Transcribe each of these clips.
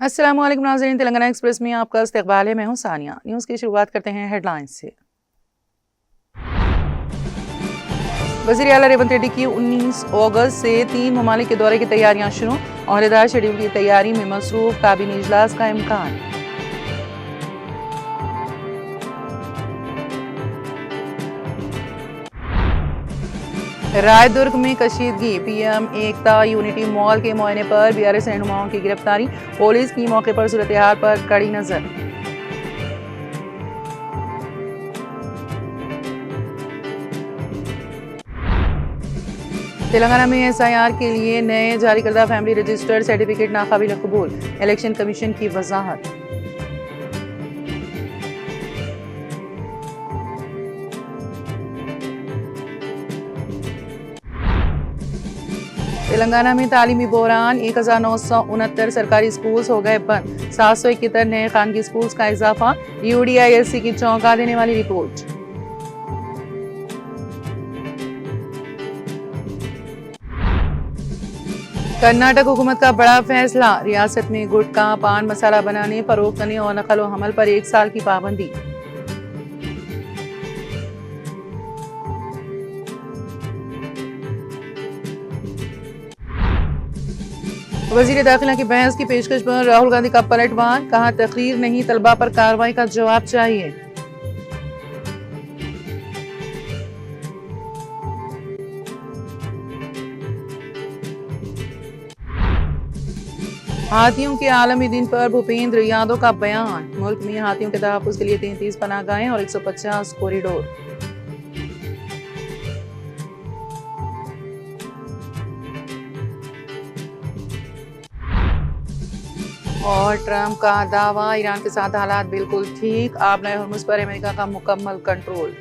अस्सलाम वालेकुम नाज़रीन, तेलंगाना एक्सप्रेस में आपका इस्तकबाल है। मैं हूं सानिया। न्यूज़ की शुरुआत करते हैं हेडलाइंस से। वज़ीर आला रेवंत रेड्डी की 19 अगस्त से 3 ममालिक के दौरे की तैयारियां शुरू। ओहदेदार शेड्यूल की तैयारी में मसरूफ, काबीना इजलास का इम्कान। रायदुर्ग में कशीदगी, पीएम एकता यूनिटी मॉल के मुआयने पर बीआरएस रहनुमाओं की गिरफ्तारी। पुलिस की मौके पर सूरत हाल पर कड़ी नजर। तेलंगाना में एसआईआर के लिए नए जारी करदा फैमिली रजिस्टर्ड सर्टिफिकेट नाकाबिल कबूल, इलेक्शन कमीशन की वजाहत। तेलंगाना में तालीमी बहरान, 1969 सरकारी स्कूल्स हो गए बंद, 771 नए खानगी स्कूल्स का इजाफा। यूडीआईएससी की चौंका देने वाली रिपोर्ट। कर्नाटक हुकूमत का बड़ा फैसला, रियासत में गुटखा पान मसाला बनाने, फरोख्त करने और नकल व हमल पर 1 साल की पाबंदी। वजीर दाखिला की बहस की पेशकश पर राहुल गांधी का पलटवार, कहा तकरीर नहीं तलबा पर कार्रवाई का जवाब चाहिए। हाथियों के आलमी दिन पर भूपेंद्र यादव का बयान, मुल्क में हाथियों के तहफ़्फ़ुज़ के लिए 33 पनाहगाहें और 150 कॉरिडोर। और ट्रंप का दावा, ईरान के साथ हालात बिल्कुल ठीक, आबनाए हुर्मुज़ पर अमेरिका का मुकम्मल कंट्रोल।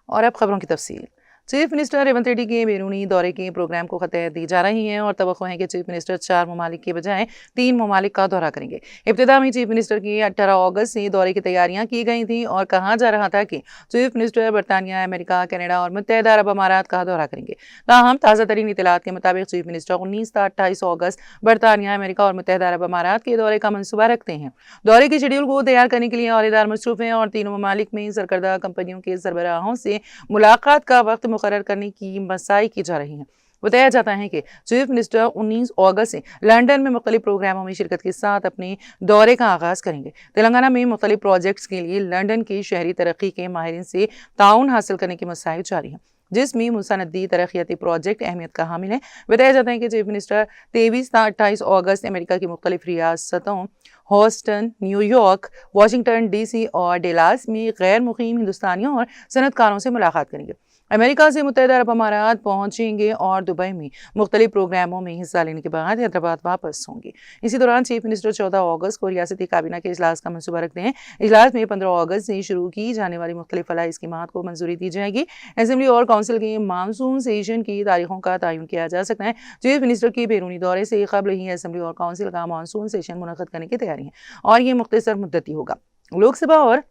और अब खबरों की तफसील। चीफ मिनिस्टर रेवंत रेड्डी के बैरूनी दौरे के प्रोग्राम को खतैर दी जा रही है और तवक्को है कि चीफ मिनिस्टर 4 ममालिक के बजाय 3 ममालिक का दौरा करेंगे। इब्तिदा में चीफ मिनिस्टर की 18 अगस्त से दौरे की तैयारियां की गई थी और कहा जा रहा था कि चीफ मिनिस्टर बरतानिया, अमेरिका, कनाडा और मुत्तहदा अरब अमारात का दौरा करेंगे। ताहम ताज़ा तरीन इतलात के मुताबिक चीफ मिनिस्टर 19 से 28 अगस्त बरतानिया, अमेरिका और मुत्तहदा अरब अमारात के दौरे का मनसूबा रखते हैं। दौरे के शेड्यूल को तैयार करने के लिए औहदेदार मसरूफ हैं और तीनों ममालिक में सरकर्दा कंपनियों के सरबराहों से मुलाकात का वक्त मुकर्रर करने की मसाई की जा रही है। बताया जाता है कि चीफ मिनिस्टर 19 अगस्त से लंदन में मुख्तलिफ प्रोग्रामों में शिरकत के साथ अपने दौरे का आगाज करेंगे। तेलंगाना में मुख्तलिफ प्रोजेक्ट्स के लिए लंदन की शहरी तरक्की के माहिरीन से ताउन हासिल करने की मसाई जारी है, जिसमें मुसनदी तरक्याती प्रोजेक्ट अहमियत का हामिल है। बताया जाता है कि चीफ मिनिस्टर 23 से 28 अगस्त अमेरिका की मुख्तलिफ रियासतों हॉस्टन, न्यूयॉर्क, वाशिंगटन डीसी और डेलास में गैर मुकीम हिंदुस्तानियों और सनतकारों से मुलाकात करेंगे। अमेरिका से मुत्तहदा अरब अमारात पहुंचेंगे और दुबई में मुख्तलिफ प्रोग्रामों में हिस्सा लेने के बाद हैदराबाद वापस होंगे। इसी दौरान चीफ मिनिस्टर 14 अगस्त को रियासती काबीना के इजलास का मनसूबा रखते हैं। इजलास में 15 अगस्त से शुरू की जाने वाली मुख्तलिफ फलाही स्कीमात को मंजूरी दी जाएगी। असेंबली और काउंसिल के मानसून सेशन की तारीखों का तयन किया जा सकता है। चीफ मिनिस्टर की बैरूनी दौरे से कबल ही असेंबली और काउंसिल का मानसून सेशन मुनक़्क़द करने की तैयारी है और ये मुख्तसर मुद्दती होगा। लोकसभा और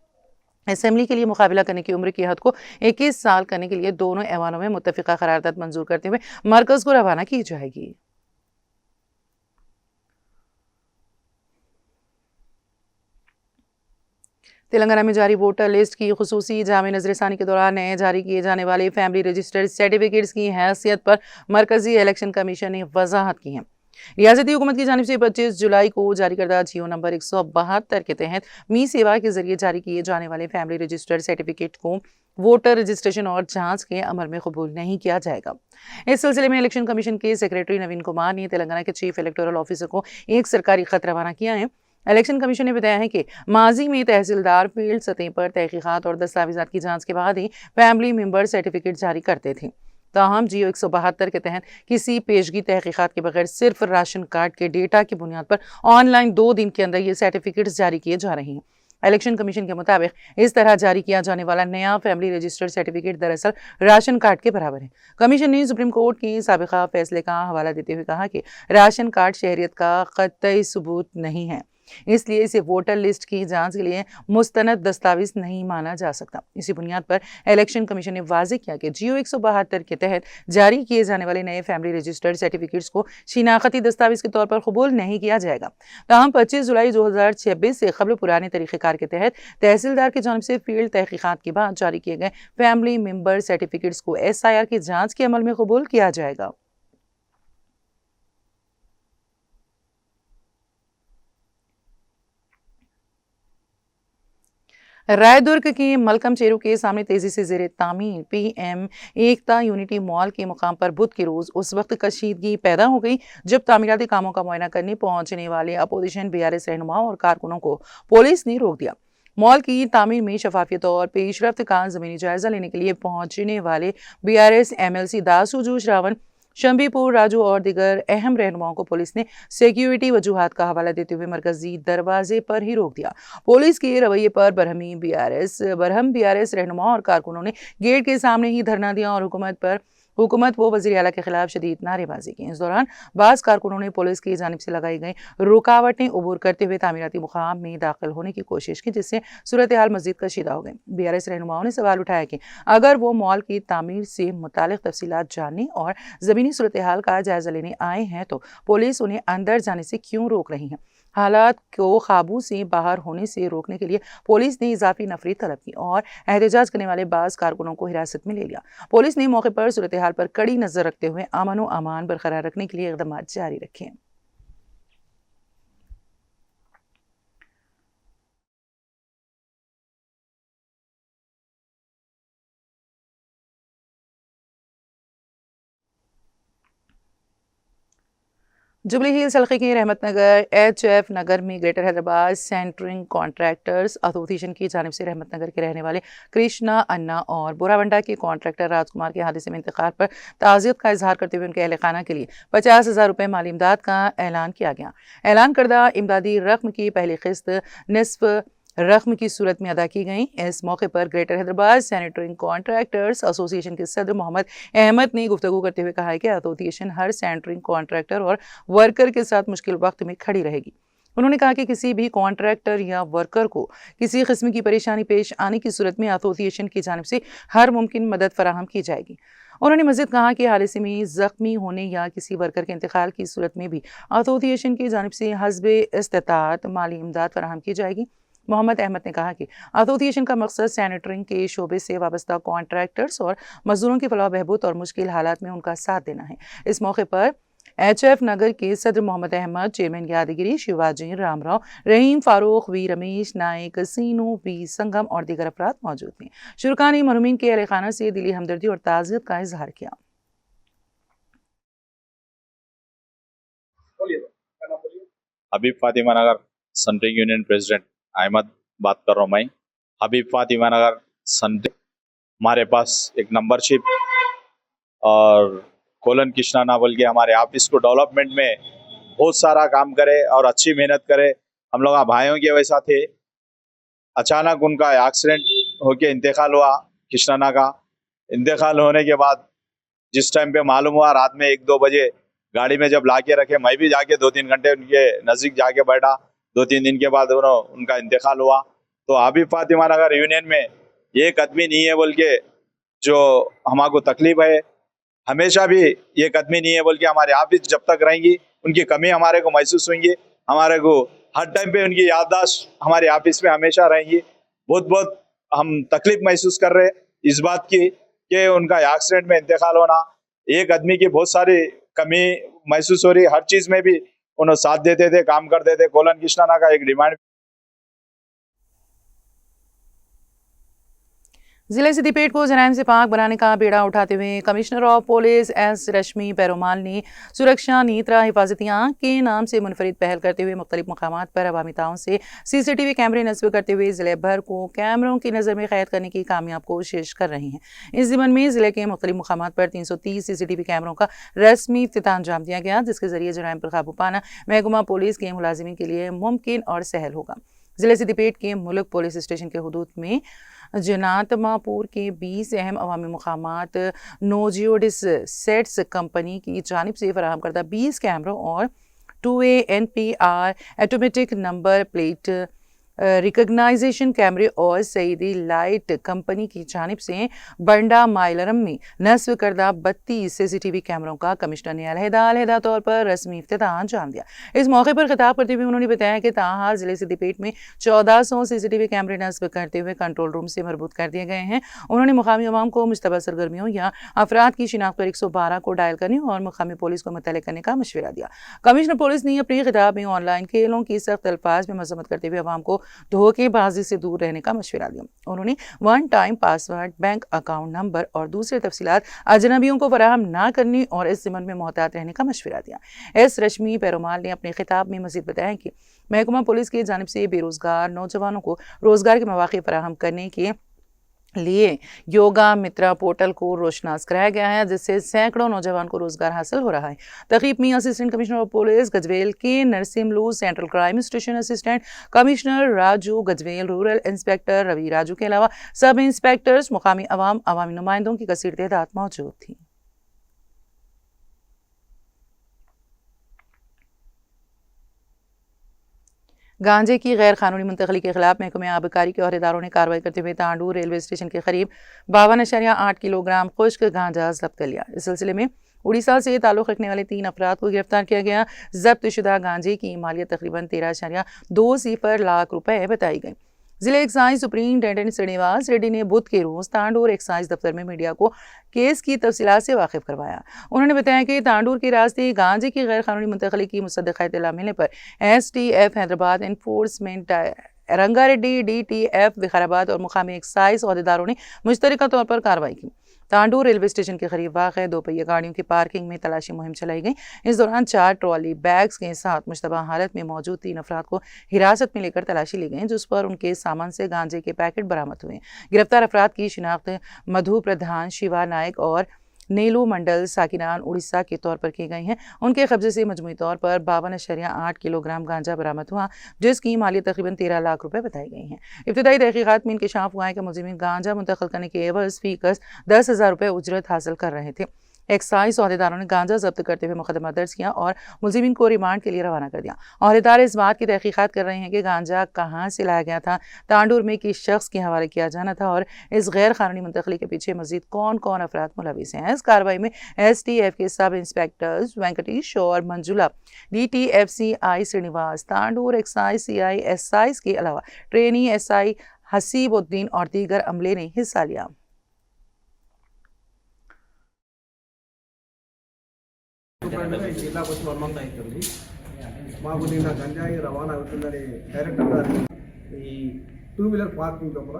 असेंबली के लिए मुकाबला करने की उम्र की हद को 21 साल करने के लिए दोनों ऐवानों में मुत्तफ़िक़ा करारदाद मंजूर करते हुए मरकज़ को रवाना की जाएगी। तेलंगाना में जारी वोटर लिस्ट की खुसूसी जामे नजरसानी के दौरान नए जारी किए जाने वाले फैमिली रजिस्टर्ड सर्टिफिकेट्स की हैसियत पर मरकजी इलेक्शन कमीशन ने वजाहत की है। रियासती हुकूमत की जानिब से 25 जुलाई को जारी करदा जियो नंबर 172 के तहत मी सेवा के जरिए जारी किए जाने वाले फैमिली रजिस्टर्ड सर्टिफिकेट को वोटर रजिस्ट्रेशन और जांच के अमल में कबूल नहीं किया जाएगा। इस सिलसिले में इलेक्शन कमीशन के सेक्रेटरी नवीन कुमार ने तेलंगाना के चीफ इलेक्टोरल ऑफिसर को एक सरकारी खत रवाना किया है। इलेक्शन कमीशन ने बताया है कि माजी में तहसीलदार फील्ड सतह पर तहकीकात और दस्तावेजात की जांच के बाद ही फैमिली मेंबर सर्टिफिकेट जारी करते थे। ताहम जियो 172 के तहत किसी पेशगी तहकीकात के बगैर सिर्फ राशन कार्ड के डेटा की बुनियाद पर ऑनलाइन 2 दिन के अंदर ये सर्टिफिकेट्स जारी किए जा रहे हैं। इलेक्शन कमीशन के मुताबिक इस तरह जारी किया जाने वाला नया फैमिली रजिस्टर्ड सर्टिफिकेट दरअसल राशन कार्ड के बराबर है। कमीशन ने सुप्रीम कोर्ट के साबिका फैसले का हवाला देते हुए कहा कि राशन कार्ड शहरियत का कतई सबूत नहीं है। इसलिए इसे वोटर लिस्ट की जांच के लिए मुस्तनद दस्तावेज नहीं माना जा सकता। इसी बुनियाद पर इलेक्शन कमीशन ने वाजे किया कि जियो 172 के तहत जारी किए जाने वाले नए फैमिली रजिस्टर्ड सर्टिफिकेट्स को शिनाख्ती दस्तावेज के तौर पर कबूल नहीं किया जाएगा। ताहम 25 जुलाई 2026 से कबल पुराने तरीक़ेकार के तहत तहसीलदार की जानिब से फील्ड तहकीकात के बाद जारी किए गए फैमिली मेंबर सर्टिफिकेट्स को SIR की जांच के अमल में कबूल किया जाएगा। रायदुर्ग के मलकम चेरू के सामने तेजी से जेर तामीर PM एकता यूनिटी मॉल के मुकाम पर बुध के रोज उस वक्त कशीदगी पैदा हो गई जब तामीराती कामों का मुआयना करने पहुंचने वाले अपोजिशन BRS रहनुमाओं और कारकुनों को पुलिस ने रोक दिया। मॉल की तामीर में शफाफियत और पेशरफ्त का जमीनी जायजा लेने के लिए पहुंचने वाले BRS MLC दासू जोश रावण, शंभीपुर राजू और दीगर अहम रहनुमाओं को पुलिस ने सिक्योरिटी वजूहात का हवाला देते हुए मरकजी दरवाजे पर ही रोक दिया। पुलिस के रवैये पर बरहम BRS रहनुमाओं और कारकुनों ने गेट के सामने ही धरना दिया और हुकूमत व वज़ीर आला के खिलाफ शदीद नारेबाजी की। इस दौरान बाज़ कारकुनों ने पुलिस की जानिब से लगाई गई रुकावटें उबूर करते हुए तामीराती मुकाम में दाखिल होने की कोशिश की, जिससे सूरत हाल मज़ीद कशीदा हो गई। BRS रहनुमाओं ने सवाल उठाया कि अगर वो मॉल की तामीर से मुतालिक तफसीलात जानने और ज़मीनी सूरत हाल का जायजा लेने आए हैं तो पुलिस उन्हें अंदर जाने से क्यों रोक रही है। हालात को काबू से बाहर होने से रोकने के लिए पुलिस ने इजाफी नफरी तलब की और एहतजाज करने वाले बाज़ कारकुनों को हिरासत में ले लिया। पुलिस ने मौके पर सूरत हाल पर कड़ी नजर रखते हुए अमन व अमान बरकरार रखने के लिए इक़दाम जारी रखे। जुबली हिल्स हल्के के रहमत नगर HF नगर में greater Hyderabad centring contractors association की जानिब से रहमत नगर के रहने वाले कृष्णा अन्ना और बोरावंडा के कॉन्ट्रैक्टर राजकुमार के हादसे में इंतकाल पर ताज़ियत का इजहार करते हुए उनके अहल खाना के लिए 50,000 रुपये माली इमदाद का ऐलान किया गया। ऐलान करदा इमदादी रकम की पहली किस्त निसफ रकम की सूरत में अदा की गई। इस मौके पर ग्रेटर हैदराबाद सैनिटरिंग कॉन्ट्रैक्टर्स एसोसिएशन के सदर मोहम्मद अहमद ने गुफ्तगू करते हुए कहा है कि एसोसिएशन हर सैनिटरिंग कॉन्ट्रैक्टर और वर्कर के साथ मुश्किल वक्त में खड़ी रहेगी। उन्होंने कहा कि किसी भी कॉन्ट्रैक्टर या वर्कर को किसी किस्म की परेशानी पेश आने की सूरत में एसोसिएशन की जानिब से हर मुमकिन मदद फराहम की जाएगी। उन्होंने मज़ीद कहा कि हादसे में ज़ख्मी होने या किसी वर्कर के इंतकाल की सूरत में भी एसोसिएशन की जानिब से हस्बे इस्तिताअत माली इमदाद फराहम की जाएगी। मोहम्मद अहमद ने कहा कि एसोसिएशन का मकसद सैनिटरिंग के शोबे से वाबस्ता कॉन्ट्रैक्टर्स और मजदूरों की फलाह बहबूद और मुश्किल हालात में उनका साथ देना है। इस मौके पर HF नगर के सदर Mohammed Ahmed, chairman Yadagiri, Shivaji, Ramrao, Rahim, Farooq, V Ramesh Nayak, Seenu, V Sangam और दीगर अफराद मौजूद थे। शुरका ने मरहूमीन के अहल खाना से दिली हमदर्दी और ताज़ियत का इजहार किया। हबीब फातिमा नगर सेंट्रिंग यूनियन प्रेसिडेंट अहमद बात कर रहा हूँ मैं। हबीब फातिमा नगर सेंट्रिंग हमारे पास एक नंबरशिप और कोलन कृष्णा ना बोल के हमारे ऑफिस को डेवलपमेंट में बहुत सारा काम करे और अच्छी मेहनत करे। हम लोग भाइयों के वैसा थे। अचानक उनका एक्सीडेंट होके इंतकाल हुआ। कृष्णा का इंतकाल होने के बाद जिस टाइम पे मालूम हुआ रात में 1-2 बजे गाड़ी में जब लाके रखे, मैं भी जाके 2-3 घंटे उनके नज़दीक जाके बैठा। 2-3 दिन के बाद उनका इंतकाल हुआ। तो हबीब फातिमा नगर यूनियन में एक आदमी नहीं है बोल के जो हमारे तकलीफ है, हमेशा भी एक आदमी नहीं है बोल के हमारे ऑफिस जब तक रहेंगी उनकी कमी हमारे को महसूस होंगी। हमारे को हर टाइम पे उनकी याददाश्त हमारे ऑफिस में हमेशा रहेंगी। बहुत बहुत हम तकलीफ महसूस कर रहे इस बात की कि उनका एक्सीडेंट में इंतकाल होना। एक आदमी की बहुत सारी कमी महसूस हो रही। हर चीज में भी उन्होंने साथ देते थे, काम करते थे। कोलन कृष्णा का एक डिमांड जिले सिद्दीपेट को जराइम से पाक बनाने का बीड़ा उठाते हुए कमिश्नर ऑफ पुलिस S रश्मि पेरुमाल ने सुरक्षा नीत्रा हिफाजतियाँ के नाम से मुनफरिद पहल करते हुए मुख्तलिफ मकामात पर अवामी ताउन से CCTV कैमरे नस्ब करते हुए जिले भर को कैमरों की नज़र में कैद करने की कामयाब कोशिश कर रही हैं। इस ज़िम्मन में जिले के मुख्तलिफ मकामात पर 330 CCTV कैमरों का रस्मी इफ्तिताह अंजाम दिया गया, जिसके जरिए जराइम पर काबू पाना महकमा पुलिस के मुलाजिमीन के लिए मुमकिन और सहल होगा। जिले सिद्दीपेट के मुल्क पुलिस स्टेशन के हुदूद में जनातमापुर के 20 अहम अवामी मकामात नोजियोडिस सेट्स कंपनी की जानिब से फराहम करदा 20 कैमरों और 2A NPR automatic number plate recognisation कैमरे और सईदी लाइट कंपनी की जानिब से बंडा माइलरम में नस्ब करदा 32 CCTV कैमरों का कमिश्नर ने अलहदा तौर पर रस्मी इफ्तिताह अंजाम दिया। इस मौके पर खिताब करते हुए उन्होंने बताया कि ताहाल जिले सिद्दीपेट में 1400 CCTV कैमरे नस्ब करते हुए कंट्रोल रूम से मरबूत कर दिए गए हैं। उन्होंने मुकामी अवाम को मुश्तबा सरगर्मियों या अफराद की शिनाख्त पर 112 को डायल करने और मुकामी पुलिस को मुतल्ले करने का मशवरा दिया। कमिश्नर पुलिस ने अपने खिताब में ऑनलाइन खेलों की सख्त अल्फाज में मजम्मत करते हुए अवाम को धोखेबाजी से दूर रहने का मशवरा दिया। उन्होंने one time password, bank account number और दूसरे तफसीलात अजनबियों को फराहम ना करने और इस ज़िम्मन में मोहतात रहने का मशवरा दिया। एस रश्मि पेरुमाल ने अपने खिताब में मज़ीद बताया कि महकमा पुलिस की जानिब से बेरोजगार नौजवानों को रोजगार के मौके फराहम करने के लिए योगा मित्रा पोर्टल को रोशनास कराया गया है, जिससे सैकड़ों नौजवान को रोजगार हासिल हो रहा है। तकरीब में assistant commissioner of police Gajwel के Narsimlu, central crime station assistant commissioner Raju Gajwel, rural inspector Ravi Raju के अलावा सब इंस्पेक्टर्स, मुकामी अवामी नुमाइंदों की कसीर तादाद मौजूद थी। गांजे की गैर कानूनी मुंतकली के खिलाफ महकमे आबकारी के अहदेदारों ने कार्रवाई करते हुए तांडू रेलवे स्टेशन के करीब 52.8 किलोग्राम खुश्क गांजा जब्त कर लिया। इस सिलसिले में उड़ीसा से ताल्लुक़ रखने वाले 3 अफराद को गिरफ्तार किया गया। जब्त शुदा गांजे की मालियत तकरीबन 13.20 लाख रुपए बताई गई। जिले एक्साइज सुप्रिंटेंडेंट श्रीनिवास रेड्डी ने बुध के रोज तांडूर एक्साइज दफ्तर में मीडिया को केस की तफसीलात से वाकिफ करवाया। उन्होंने बताया कि तांडूर के रास्ते गांजे की गैर कानूनी मुंतकली की मुसद्दक़ा इत्तला मिलने पर STF Hyderabad enforcement Rangareddy DTF Vikarabad और मुकामी एक्साइज अहदेदारों ने मुश्तरका तौर पर कार्रवाई की। तांडूर रेलवे स्टेशन के करीब वाक़ 2 पहिया गाड़ियों की पार्किंग में तलाशी मुहिम चलाई गई। इस दौरान 4 ट्रॉली बैग्स के साथ मुश्तबा हालत में मौजूद 3 अफराद को हिरासत में लेकर तलाशी ली गई, जिस पर उनके सामान से गांजे के पैकेट बरामद हुए। गिरफ्तार अफराद की शिनाख्त मधु प्रधान, शिवा नायक और नेलू मंडल साकिनान उड़ीसा के तौर पर की गई हैं। उनके कब्जे से मजमूई तौर पर 52.8 किलोग्राम गांजा बरामद हुआ, जिसकी मालियत तकरीबन 13 लाख रुपए बताई गई हैं। इब्तिदाई तहकीकात में इंकशाफ हुआ है कि मुलजिमीन गांजा मुंतकिल करने के एवज फीकस 10,000 रुपए उजरत हासिल कर रहे थे। एक्साइज अहदेदारों ने गांजा जब्त करते हुए मुकदमा दर्ज किया और मुलजिमीन को रिमांड के लिए रवाना कर दिया। अहदेदार इस बात की तहकीकात कर रहे हैं कि गांजा कहाँ से लाया गया था, तांडूर में किस शख्स के हवाले किया जाना था और इस गैर कानूनी मुंतकली के पीछे मजीद कौन कौन अफराद मुलविस हैं। इस कार्रवाई में STF के सब इंस्पेक्टर्स वेंकटेश और Manjula, DTF CI Srinivas, Tandur excise CI SI के अलावा ट्रेनी SI हसीबुद्दीन और दीगर अमले ने हिस्सा लिया। జిల్లాకు వచ్చి 1 మంత్ అవుతుంది. మాకు నిన్న గంజాయి రవాణా అవుతుందని డైరెక్టర్ గారు ఈ 2 వీలర్ పార్కింగ్ లోపల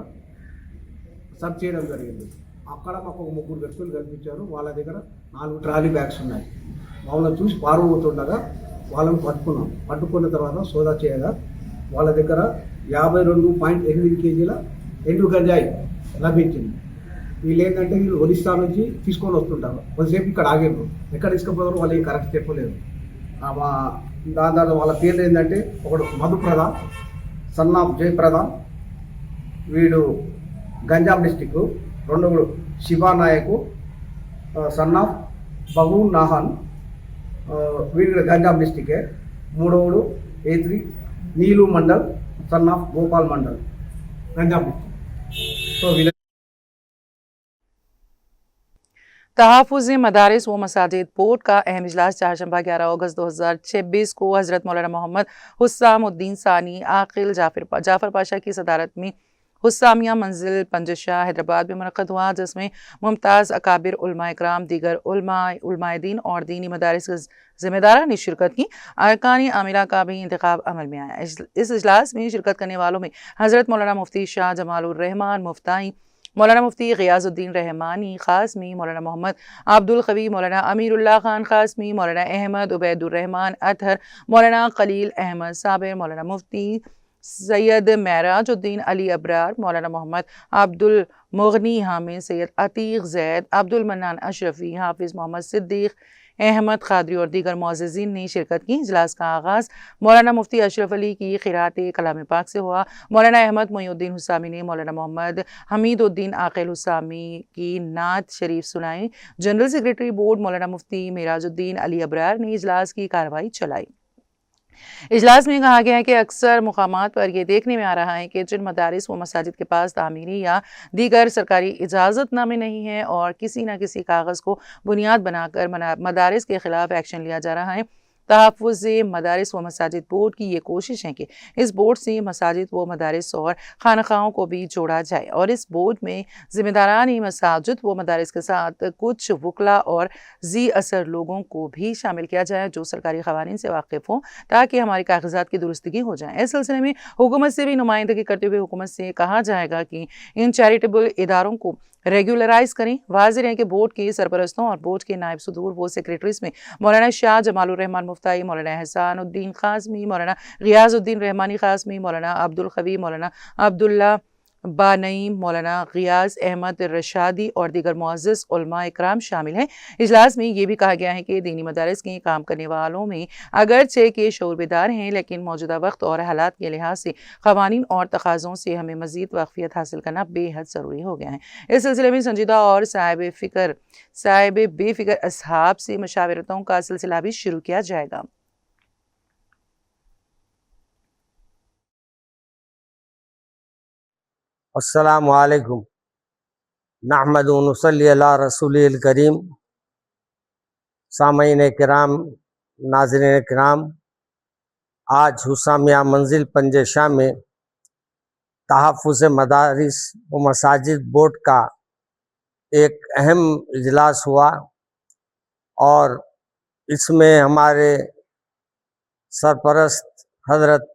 సర్చ్ చేయడం జరిగింది. అక్కడ మాకు ఒక 3 వ్యక్తులు కనిపించారు. వాళ్ళ దగ్గర 4 ట్రాలీ బ్యాగ్స్ ఉన్నాయి. వాళ్ళని చూసి పారిపోతుండగా వాళ్ళని పట్టుకున్నాం. పట్టుకున్న తర్వాత సోదా చేయగా వాళ్ళ దగ్గర 52.8 కేజీల ఎండు గంజాయి లభించింది. వీళ్ళు ఏంటంటే వీళ్ళు ఒడిస్సా నుంచి తీసుకొని వస్తుంటారు. కొద్దిసేపు ఇక్కడ ఆగేరు, ఎక్కడ తీసుకుపోతారో వాళ్ళు ఏం కరెక్ట్ చెప్పలేదు. దాని తర్వాత వాళ్ళ పేర్లు ఏంటంటే ఒకడు మధుప్రధాన్, సన్ ఆఫ్ జయప్రధాన్, వీడు గంజాం డిస్టిక్. రెండోడు శివానాయకు, సన్ ఆఫ్ బహు నాహాన్, వీడు గంజాం డిస్టికే. మూడోడు A3 Nilu Mandal, son of Gopal Mandal, Ganjam district. So వీళ్ళ तहफ़्फ़ुज़ मदारिस व मसाजिद बोर्ड का अहम इजलास चारशंबा 11 अगस्त 2026 को हज़रत मौलाना मोहम्मद हुस्सामुद्दीन सानी आकिल जाफ़र पाशा की सदारत में हुस्सामिया मंजिल पंजशाह हैदराबाद में मुनक़्क़द हुआ, जिसमें मुमताज़ अकाबिर उलमा इकराम, दीगर उलमाए दीन और दीनी मदारिस के ज़िम्मेदारान ने शिरकत की। अरकानी आमिला का भी इंतखाब अमल में आया। इस इजलास में शिरकत करने वालों में हज़रत मौलाना मुफ्ती शाह जमालुर रहमान मुफ्ताई, मौलाना मुफ्ती ग़ियाज़ुद्दीन रहमानी ख़ासमी, मौलाना मोहम्मद अब्दुल क़वी, मौलाना अमीरुल्लाह खान ख़ासमी, मौलाना अहमद उबैदुर्रहमान अतहर, मौलाना खलील अहमद साबिर, मौलाना मुफ्ती सैयद महराजुद्दीन अली अबरार, मौलाना मोहम्मद अब्दुल मुग़नी हामिद, सैयद अतीक़ ज़ैद, अब्दुल मन्नान अशरफ़ी, हाफिज़ मोहम्मद सिद्दीक़ अहमद क़ादरी और दीगर मुअज़्ज़िज़ीन ने शिरकत की। इजलास का आगाज़ मौलाना मुफ्ती अशरफ अली की क़िरात कलाम पाक से हुआ। मौलाना अहमद मोइनुद्दीन हुस्सामी ने मौलाना मोहम्मद हमीदुद्दीन आक़िल हुस्सामी की नात शरीफ सुनाई। जनरल सेक्रेटरी बोर्ड मौलाना मुफ्ती मेराजुद्दीन अली अबरार ने इजलास की कार्रवाई चलाई। इजलास में कहा गया है कि अक्सर मुकामात पर यह देखने में आ रहा है कि जिन मदारिस व मसाजिद के पास तामीरी या दीगर सरकारी इजाज़तनामे नहीं है और किसी न किसी कागज़ को बुनियाद बनाकर मदारिस के खिलाफ एक्शन लिया जा रहा है। तहफ़्फ़ुज़ मदारिस व मसाजिद बोर्ड की ये कोशिश है कि इस बोर्ड से मसाजिद व मदारिस और खानखाओं को भी जोड़ा जाए और इस बोर्ड में ज़िम्मेदारानी मसाजिद व मदारिस के साथ कुछ वकला और ज़ी असर लोगों को भी शामिल किया जाए जो सरकारी क़वानीन से वाकिफ़ हों ताकि हमारी कागज़ात की दुरुस्तगी हो जाए। इस सिलसिले में हुकूमत से भी नुमाइंदगी करते हुए हुकूमत से कहा जाएगा कि इन चैरिटेबल इदारों को रेगुलराइज करें। वाज़िह है कि बोर्ड के सरपरस्तों और बोर्ड के नायब सदूर व सेक्रेटरीज में मौलाना शाह जमालुर रहमान मुफ्ताई, मौलाना एहसानुद्दीन क़ासमी, मौलाना गियासुद्दीन रहमानी क़ासमी, मौलाना अब्दुल ख़वी, मौलाना अब्दुल्ला बानईम, मौलाना गियास अहमद रशादी और दीगर मुअज़्ज़ज़ उलमा इकराम शामिल हैं। इजलास में ये भी कहा गया है कि दीनी मदारिस के काम करने वालों में अगरचे के शऊर बेदार हैं लेकिन मौजूदा वक्त और हालात के लिहाज से क़वानीन और तकाज़ों से हमें मज़ीद वाक़फ़ियत हासिल करना बेहद ज़रूरी हो गया है। इस सिलसिले में संजीदा और साहिब बेफ़िक्र असहाब से मशावरतों का सिलसिला भी शुरू किया जाएगा। अस्सलामु अलैकुम नहमदु व नुसल्ली अला रसूलिल करीम। सामईन किराम, नाज़रीन किराम, आज हुसामिया मंजिल पंजशाह में तहफ़्फ़ुज़ मदारिस व मसाजिद बोर्ड का एक अहम इजलास हुआ और इसमें हमारे सरपरस्त हज़रत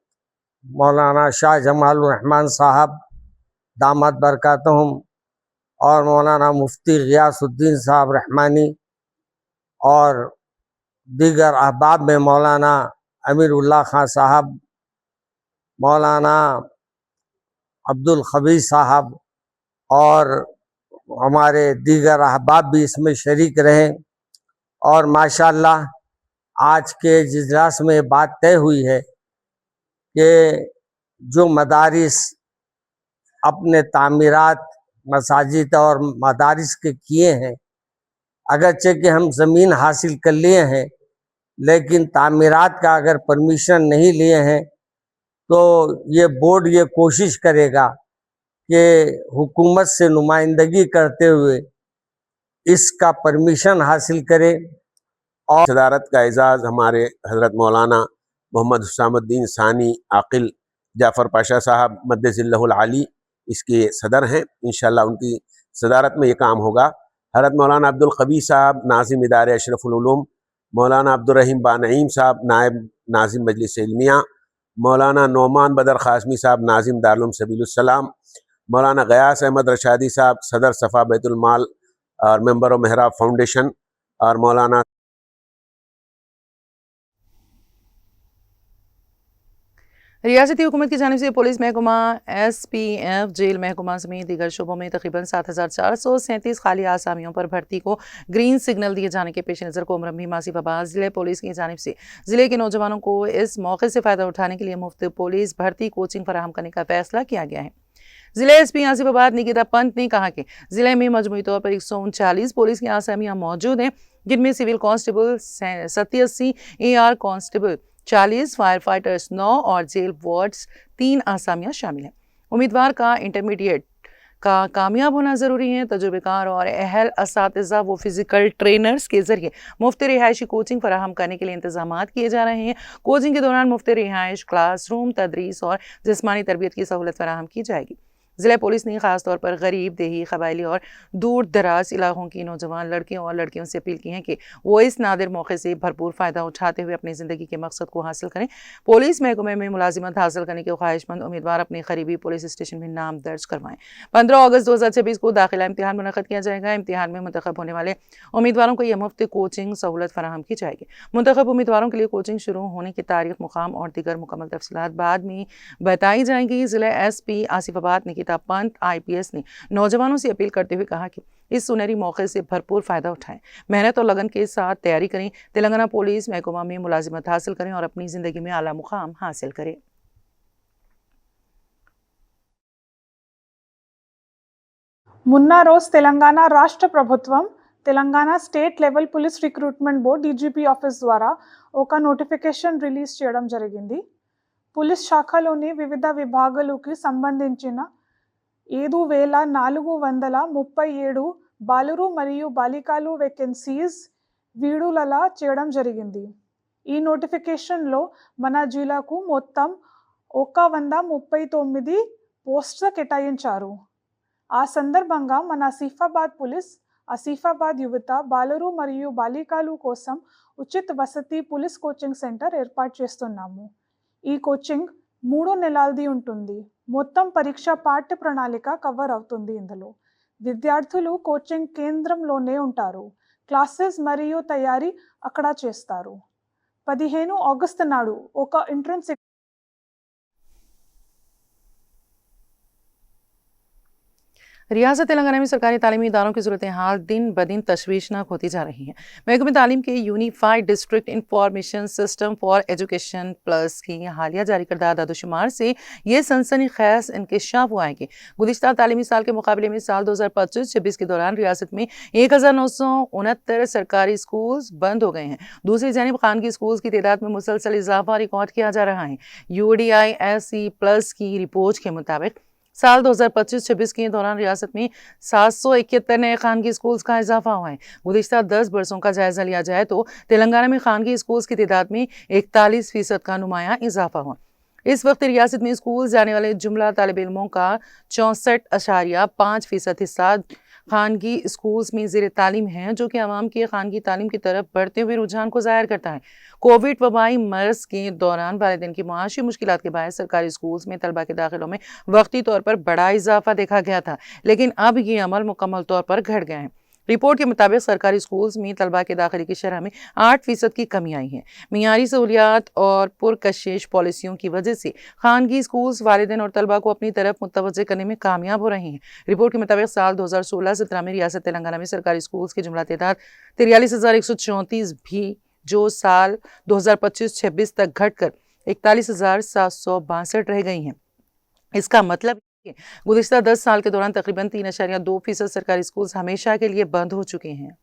मौलाना शाह जमालुर रहमान साहब दामद बरकातहुम और मौलाना मुफ्ती गियासुद्दीन साहब रहमानी और दीगर अहबाब में मौलाना अमीरुल्लाह खां साहब, मौलाना अब्दुल ख़वी साहब और हमारे दीगर अहबाब भी इसमें शरीक रहे और माशाअल्लाह आज के इजलास में बात तय हुई है कि जो मदारिस अपने तामीरात मसाजिद और मदारिस के किए हैं, अगरचे कि हम ज़मीन हासिल कर लिए हैं लेकिन तामीरात का अगर परमिशन नहीं लिए हैं तो ये बोर्ड ये कोशिश करेगा कि हुकूमत से नुमाइंदगी करते हुए इसका परमिशन हासिल करे। और सदारत का एजाज़ हमारे हज़रत मौलाना मोहम्मद हुसामुद्दीन सानी आकिल जाफ़र पाशा साहब मद्दज़िल्लहुल आली इसके सदर हैं। इंशाअल्लाह उनकी सदारत में ये काम होगा। हज़रत मौलाना अब्दुल ख़वी साहब नाज़िम इदारे अशरफुल उलूम, मौलाना अब्दुर्रहीम बानईम साहब नायब नाज़िम मजलिस इल्मिया, मौलाना नौमान बदर क़ासमी साहब नाज़िम दारुल सबीलुस्सलाम, मौलाना गियास अहमद रशादी साहब सदर सफ़ा बैतुल माल और मेंबर ऑफ मेहराब फाउंडेशन, और मौलाना रियासती हुकूमत की जानिब से पुलिस महकमा, SPF, जेल महकमा समेत दीगर शोबों में तकरीबन 7,437 खाली आसामियों पर भर्ती को ग्रीन सिग्नल दिए जाने के पेश नज़र कोमरम भीम आसिफाबाद ज़िले पुलिस की जानिब से ज़िले के नौजवानों को इस मौके से फ़ायदा उठाने के लिए मुफ्त पुलिस भर्ती कोचिंग फराहम करने का फैसला किया गया है। ज़िले SP आसिफाबाद निकिता पंत ने कहा कि ज़िले में मजमूई तौर पर 139 पुलिस की आसामियाँ मौजूद हैं जिनमें civil constable 87, AR constable 40, fire fighters 9 और जेल वार्ड्स 3 आसामियां शामिल हैं। उम्मीदवार का इंटरमीडिएट का कामयाब होना ज़रूरी है। तजुर्बेकार और अहल असातिज़ा व फिज़िकल ट्रेनर्स के ज़रिए मुफ्त रिहायशी कोचिंग फराहम करने के लिए इंतजाम किए जा रहे हैं। कोचिंग के दौरान मुफ्त रिहाइश, क्लासरूम, तदरीस और जिस्मानी तरबियत की सहूलत फराहम की जाएगी। ज़िला पुलिस ने खासतौर पर गरीब, देही, कबायली और दूर दराज इलाकों की नौजवान लड़कियों और लड़कियों से अपील की है कि वो इस नादिर मौके से भरपूर फ़ायदा उठाते हुए अपनी ज़िंदगी के मकसद को हासिल करें। पुलिस महकमे में मुलाजिमत हासिल करने के ख्वाहिशमंद उम्मीदवार अपने करीबी पुलिस स्टेशन में नाम दर्ज करवाएं। 15 अगस्त 2026 को दाखिला इम्तिहान मुनक़्क़द किया जाएगा। इम्तिहान में मुंतखब होने वाले उम्मीदवारों को यह मुफ्त कोचिंग सहूलत फराहम की जाएगी। मुंतखब उम्मीदवारों के लिए कोचिंग शुरू होने की तारीख, मुकाम और दीगर मुकम्मल तफसीलात बाद में बताई जाएंगी। ज़िला SP आसिफाबाद निकिता पंत IPS ने नौजवानों से अपील करते हुए कहा कि इस सुनहरी मौके से भरपूर फ़ायदा उठाएं, मेहनत और लगन के साथ तैयारी करें, तेलंगाना पुलिस महकमा में मुलाजिमत हासिल करें और अपनी ज़िंदगी में आला मुकाम हासिल करें। मुन्ना रोज तेलंगाना राष्ट्र प्रभुत्वम Telangana state level police recruitment board DGP office ద్వారా ఒక నోటిఫికేషన్ రిలీజ్ చేయడం జరిగింది. పోలీస్ శాఖలోని వివిధ విభాగాలకు సంబంధించిన 7,437 బాలురు మరియు బాలికలు వేకెన్సీస్ విడుదల చేయడం జరిగింది. ఈ నోటిఫికేషన్లో మన జిల్లాకు మొత్తం 139 పోస్టులు కేటాయించారు. ఆ సందర్భంగా మన ఆసిఫాబాద్ పోలీస్ ఆసిఫాబాద్ యువత బాలురు మరియు బాలికలు కోసం ఉచిత వసతి పోలీస్ కోచింగ్ సెంటర్ ఏర్పాటు చేస్తున్నాము. ఈ కోచింగ్ 3 నెలలది ఉంటుంది. మొత్తం పరీక్ష పాఠ్య ప్రణాళిక కవర్ అవుతుంది. ఇందులో విద్యార్థులు కోచింగ్ కేంద్రంలోనే ఉంటారు. క్లాసెస్ మరియు తయారీ అక్కడ చేస్తారు. 15 ఆగస్టు నాడు ఒక ఎంట్రన్స్ रियासत तेलंगाना में सरकारी तालीमी इदारों की सूरत हाल दिन ब दिन तशवीशनाक होती जा रही है। महकमे तालीम के unified district information system for education plus की हालिया जारी करदा आदादोशुमार से ये सनसनीखेज इंकशाफ हुआ है कि गुज़िश्ता तालीमी साल के मुकाबले में साल 2025-26 के दौरान रियासत में 1969 सरकारी स्कूल्स बंद हो गए हैं। दूसरी जानिब खानगी स्कूल्स की तादाद में मुसलसल इजाफा रिकॉर्ड किया जा रहा है। UDISC प्लस की रिपोर्ट के मुताबिक साल 2025-26 के दौरान रियासत में 771 नए खानगी स्कूल्स का इजाफा हुआ है। गुज़िश्ता 10 बरसों का जायजा लिया जाए तो तेलंगाना में खानगी स्कूल्स की तादाद में 41% का नुमाया इजाफा हुआ। इस वक्त रियासत में स्कूल जाने वाले जुमला तालिब इल्मों का 64.5% हिस्सा खानगी स्कूल्स में ज़ेर तालीम है, जो कि आवाम के खानगी तालीम की तरफ बढ़ते हुए रुझान को ज़ाहिर करता है। कोविड वबाई मर्ज के दौरान वालिदैन की मुआशी मुश्किलात के बायस सरकारी स्कूल्स में तलबा के दाखिलों में वक्ती तौर पर बड़ा इजाफा देखा गया था, लेकिन अब ये अमल मुकम्मल तौर पर घट गया है। रिपोर्ट के मुताबिक सरकारी स्कूल्स में तलबा के दाखिले की शरह में 8% की कमी आई है। मियारी सहूलियात और पुरकशिश पॉलिसियों की वजह से खानगी स्कूल्स वालिदैन और तलबा को अपनी तरफ मुतवज्जे करने में कामयाब हो रहे हैं। रिपोर्ट के मुताबिक साल 2016-17 में रियासत तेलंगाना में सरकारी स्कूल्स की जुमला तादाद 43,134 भी, जो साल 2025-26 तक घटकर 41,762 रह गई हैं। इसका मतलब गुज़िश्ता 10 साल के दौरान तकरीबन 3.2% सरकारी स्कूल्स हमेशा के लिए बंद हो चुके हैं।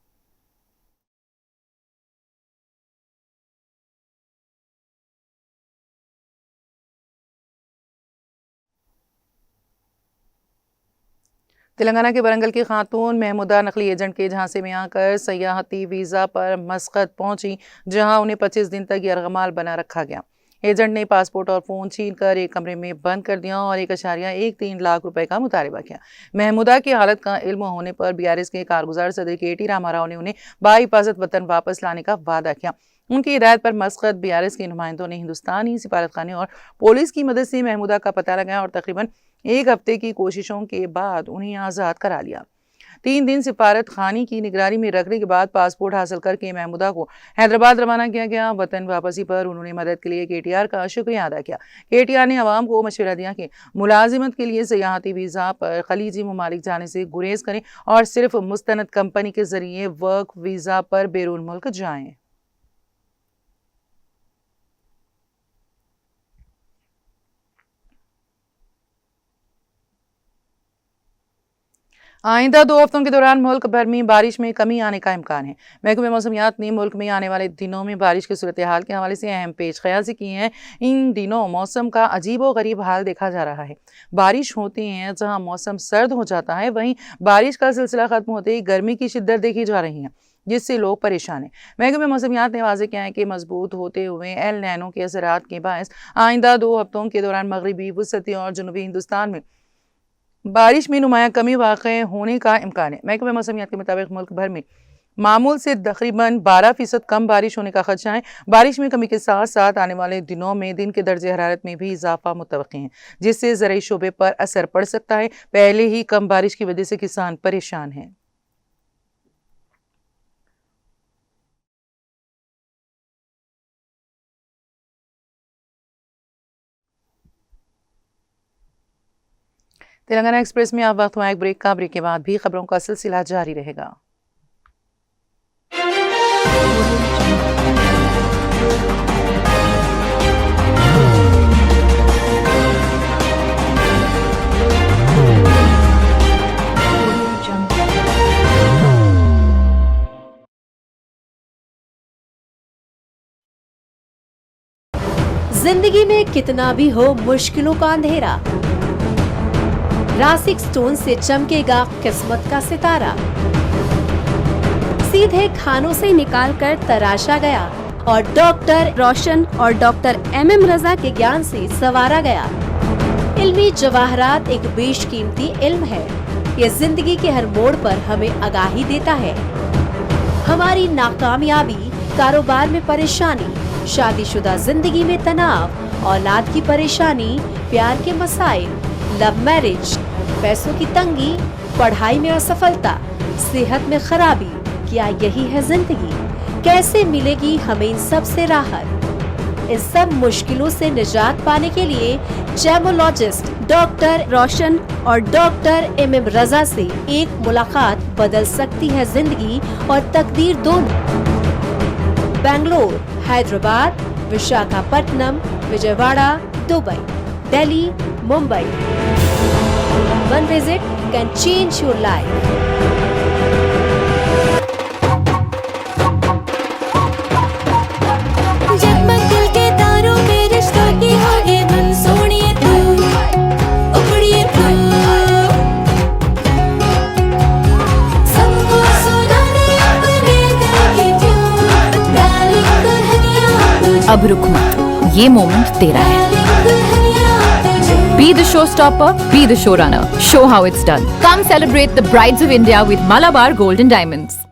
तेलंगाना के वरंगल की खातून महमूदा नकली एजेंट के झांसे में आकर सयाहती वीज़ा पर मस्कत पहुंची, जहां उन्हें 25 दिन तक यरगमाल बना रखा गया। एजेंट ने पासपोर्ट और फ़ोन छीन कर एक कमरे में बंद कर दिया और 1.13 लाख रुपए का मुतालबा किया। महमूदा की हालत का इल्म होने पर BRS के कारगुजार सदर KT रामाराव ने उन्हें बाहिफाजत वतन वापस लाने का वादा किया। उनकी हिदायत पर मस्कत BRS के नुमाइंदों ने हिंदुस्तानी सिफारतखाने और पुलिस की मदद से महमूदा का पता लगाया और तकरीबन 1 हफ्ते की कोशिशों के बाद उन्हें आज़ाद करा लिया। 3 दिन सिफारत खानी की निगरानी में रखने के बाद पासपोर्ट हासिल करके महमूदा को हैदराबाद रवाना किया गया। वतन वापसी पर उन्होंने मदद के लिए KTR का शुक्रिया अदा किया। KTR ने आवाम को मशवरा दिया कि मुलाजिमत के लिए सयाहती वीज़ा पर खलीजी ममालिक जाने से गुरेज करें और सिर्फ मुस्तनद कंपनी के जरिए वर्क वीज़ा पर बैरून मुल्क जाएं। आइंदा 2 हफ्तों के दौरान मुल्क भर में बारिश में कमी आने का इम्कान है। महकमे मौसमियात ने मुल्क में आने वाले दिनों में बारिश की सूरत हाल के हवाले से अहम पेश क़यासी की है। इन दिनों मौसम का अजीब व गरीब हाल देखा जा रहा है। बारिश होती है जहां मौसम सर्द हो जाता है, वहीं बारिश का सिलसिला खत्म होते ही गर्मी की शिद्दत देखी जा रही है, जिससे लोग परेशान हैं। महकमे मौसमियात ने वाज़ेह किया है कि मजबूत होते हुए एल नैनो के असरात के बायस आइंदा 2 हफ्तों के दौरान मगरबी, वसती और जनूबी हिंदुस्तान में बारिश में नुमाया कमी वाक़ई होने का इम्कान है। महकमे मौसमियात के मुताबिक मुल्क भर में मामूल से तकरीबन 12% कम बारिश होने का खदशा है। बारिश में कमी के साथ साथ आने वाले दिनों में दिन के दर्जे हरारत में भी इजाफा मुतवक्की है, जिससे ज़राई शोबे पर असर पड़ सकता है। पहले ही कम बारिश की वजह से किसान परेशान हैं। तेलंगाना एक्सप्रेस में आप वक्त हुआ एक ब्रेक का। ब्रेक के बाद भी खबरों का सिलसिला जारी रहेगा। जिंदगी में कितना भी हो मुश्किलों का अंधेरा, रासिक स्टोन से चमकेगा किस्मत का सितारा। सीधे खानों से निकालकर तराशा गया और डॉक्टर रोशन और डॉक्टर MM रजा के ज्ञान से संवारा गया। इल्मी जवाहरात एक बेशकीमती इल्म है। ये जिंदगी के हर मोड़ पर हमें आगाही देता है। हमारी नाकामयाबी, कारोबार में परेशानी, शादीशुदा जिंदगी में तनाव, औलाद की परेशानी, प्यार के मसाइल, लव मैरिज, पैसों की तंगी, पढ़ाई में असफलता, सेहत में खराबी, क्या यही है जिंदगी? कैसे मिलेगी हमें इन सब से राहत? इन सब मुश्किलों से निजात पाने के लिए जैमोलॉजिस्ट डॉक्टर रोशन और डॉक्टर MM रजा से एक मुलाकात बदल सकती है जिंदगी और तकदीर दोनों। Bangalore, Hyderabad, Visakhapatnam, Vijayawada, Dubai, Delhi, Mumbai. One visit can change your life. जगमग दिल के तारों में रिश्तों की होगी धुन, सोनिए तू, उखड़िए तू, सबको सुनाने अपने दिल की ट्यून, डार्लिंग दुल्हनिया तुझे, अब रुक मत, ये मोमेंट तेरा है। डार्लिंग दुल्हनिया तुझे। Be the showstopper, be the showrunner. Show how it's done. Come celebrate the Brides of India with Malabar Gold and Diamonds.